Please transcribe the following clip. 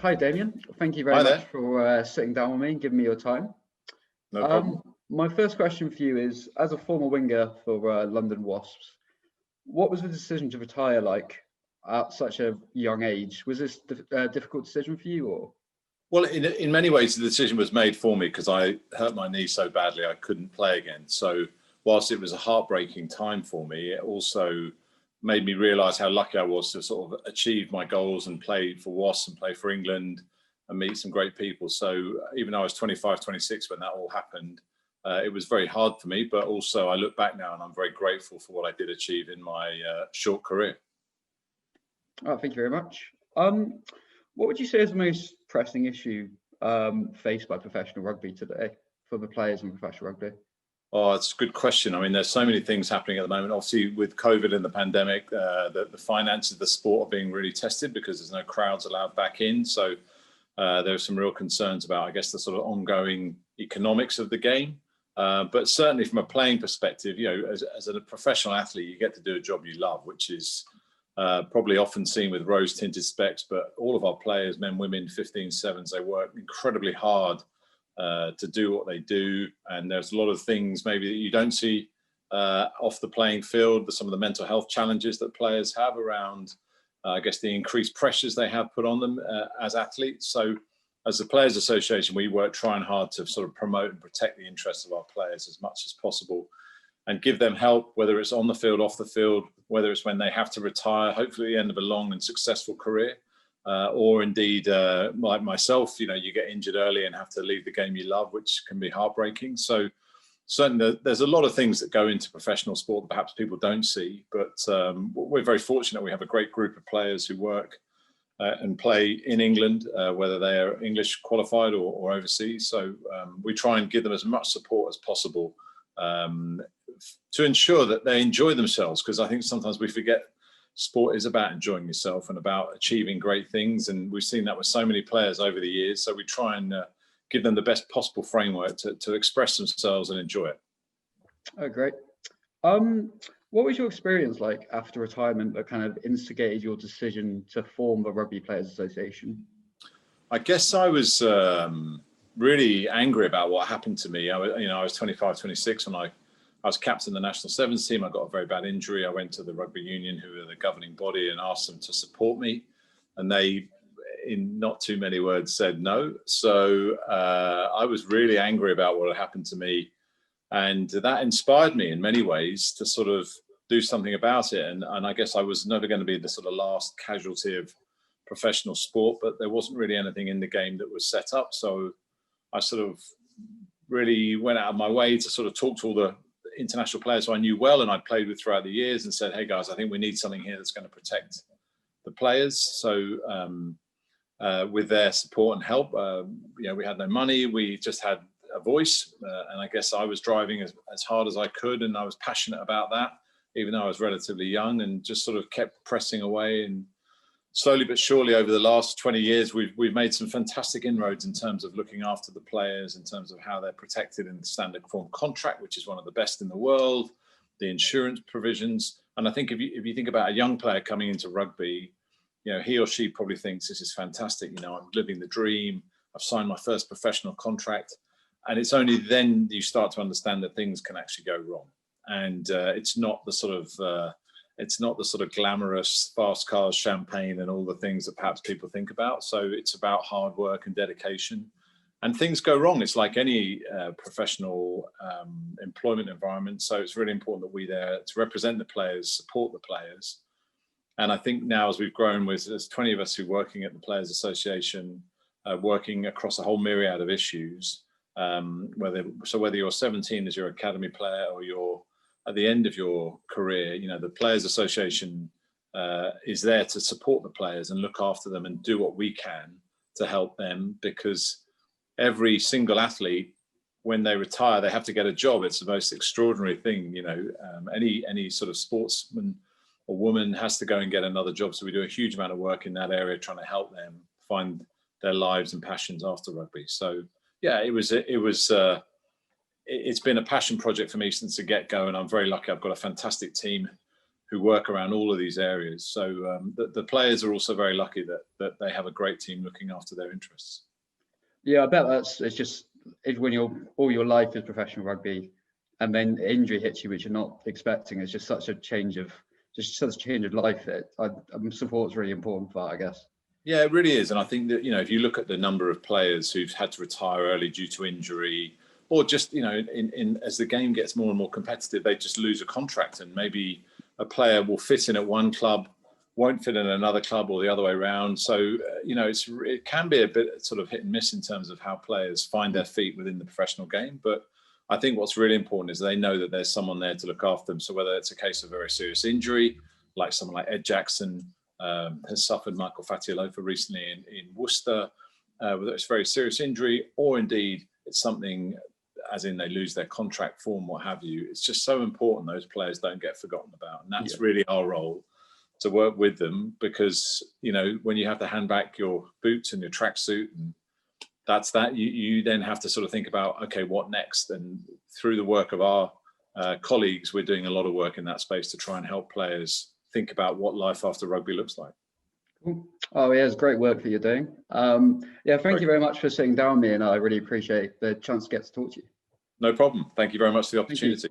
Hi, Damian. Thank you very Hi much there. for sitting down with me and giving me your time. No problem. My first question for you is, as a former winger for London Wasps, what was the decision to retire like at such a young age? Was this a difficult decision for you, or? Well, in many ways, the decision was made for me because I hurt my knee so badly I couldn't play again. So whilst it was a heartbreaking time for me, it also made me realise how lucky I was to sort of achieve my goals and play for Wasps and play for England and meet some great people. So even though I was 25, 26 when that all happened, it was very hard for me. But also I look back now and I'm very grateful for what I did achieve in my short career. Oh, thank you very much. What would you say is the most pressing issue faced by professional rugby today for the players in professional rugby? Oh, it's a good question. I mean, there's so many things happening at the moment. Obviously, with COVID and the pandemic, the finances of the sport are being really tested because there's no crowds allowed back in. So there are some real concerns about, I guess, the sort of ongoing economics of the game. But certainly from a playing perspective, you know, as a professional athlete, you get to do a job you love, which is probably often seen with rose-tinted specs. But all of our players, men, women, 15-7s, they work incredibly hard to do what they do, and there's a lot of things maybe that you don't see off the playing field. Some of the mental health challenges that players have around, I guess, the increased pressures they have put on them as athletes. So, as the Players Association, we work trying hard to sort of promote and protect the interests of our players as much as possible, and give them help, whether it's on the field, off the field, whether it's when they have to retire, hopefully at the end of a long and successful career. Or indeed, like myself, you know, you get injured early and have to leave the game you love, which can be heartbreaking. So certainly there's a lot of things that go into professional sport that perhaps people don't see, but we're very fortunate. We have a great group of players who work and play in England, whether they are English qualified or overseas. So we try and give them as much support as possible to ensure that they enjoy themselves, because I think sometimes we forget sport is about enjoying yourself and about achieving great things. And we've seen that with so many players over the years. So we try and give them the best possible framework to express themselves and enjoy it. Oh, great. What was your experience like after retirement that kind of instigated your decision to form the Rugby Players Association? I guess I was really angry about what happened to me. I was 25, 26 when I was captain of the national sevens team. I got a very bad injury. I went to the rugby union, who are the governing body, and asked them to support me. And they, in not too many words, said no. So I was really angry about what had happened to me. And that inspired me in many ways to sort of do something about it. And I guess I was never going to be the sort of last casualty of professional sport, but there wasn't really anything in the game that was set up. So I sort of really went out of my way to sort of talk to all the international players who I knew well and I'd played with throughout the years, and said, hey guys, I think we need something here that's going to protect the players. So with their support and help, we had no money, we just had a voice, and I guess I was driving as hard as I could, and I was passionate about that, even though I was relatively young, and just sort of kept pressing away. And slowly but surely over the last 20 years, we've made some fantastic inroads in terms of looking after the players, in terms of how they're protected in the standard form contract, which is one of the best in the world, the insurance provisions. And I think if you think about a young player coming into rugby, you know, he or she probably thinks this is fantastic. You know, I'm living the dream. I've signed my first professional contract. And it's only then you start to understand that things can actually go wrong. And it's not the sort of glamorous fast cars, champagne, and all the things that perhaps people think about. So it's about hard work and dedication, and things go wrong. It's like any professional employment environment. So it's really important that we're there to represent the players, support the players. And I think now, as we've grown, there's 20 of us who are working at the Players Association, working across a whole myriad of issues. Whether you're 17 as your academy player or you're at the end of your career, you know, the Players Association is there to support the players and look after them and do what we can to help them, because every single athlete, when they retire, they have to get a job. It's the most extraordinary thing, you know. Any sort of sportsman or woman has to go and get another job. So we do a huge amount of work in that area, trying to help them find their lives and passions after rugby. So yeah, it's been a passion project for me since the get-go, and I'm very lucky. I've got a fantastic team who work around all of these areas. So the players are also very lucky that they have a great team looking after their interests. Yeah, I bet it's when all your life is professional rugby, and then injury hits you, which you're not expecting. It's just such a change of life. Support's really important for that, I guess. Yeah, it really is. And I think that, if you look at the number of players who've had to retire early due to injury, or just, as the game gets more and more competitive, they just lose a contract, and maybe a player will fit in at one club, won't fit in another club, or the other way around. So, it can be a bit sort of hit and miss in terms of how players find their feet within the professional game. But I think what's really important is they know that there's someone there to look after them. So whether it's a case of very serious injury, like someone like Ed Jackson has suffered, Michael Fatialofa recently in Worcester, whether it's very serious injury, or indeed it's something as in they lose their contract form, what have you. It's just so important those players don't get forgotten about. And that's really our role, to work with them, because, when you have to hand back your boots and your tracksuit, and that's that, you then have to sort of think about, okay, what next? And through the work of our colleagues, we're doing a lot of work in that space to try and help players think about what life after rugby looks like. Cool. Oh, yeah, it's great work that you're doing. Thank you very much for sitting down with me, and I really appreciate the chance to get to talk to you. No problem. Thank you very much for the opportunity.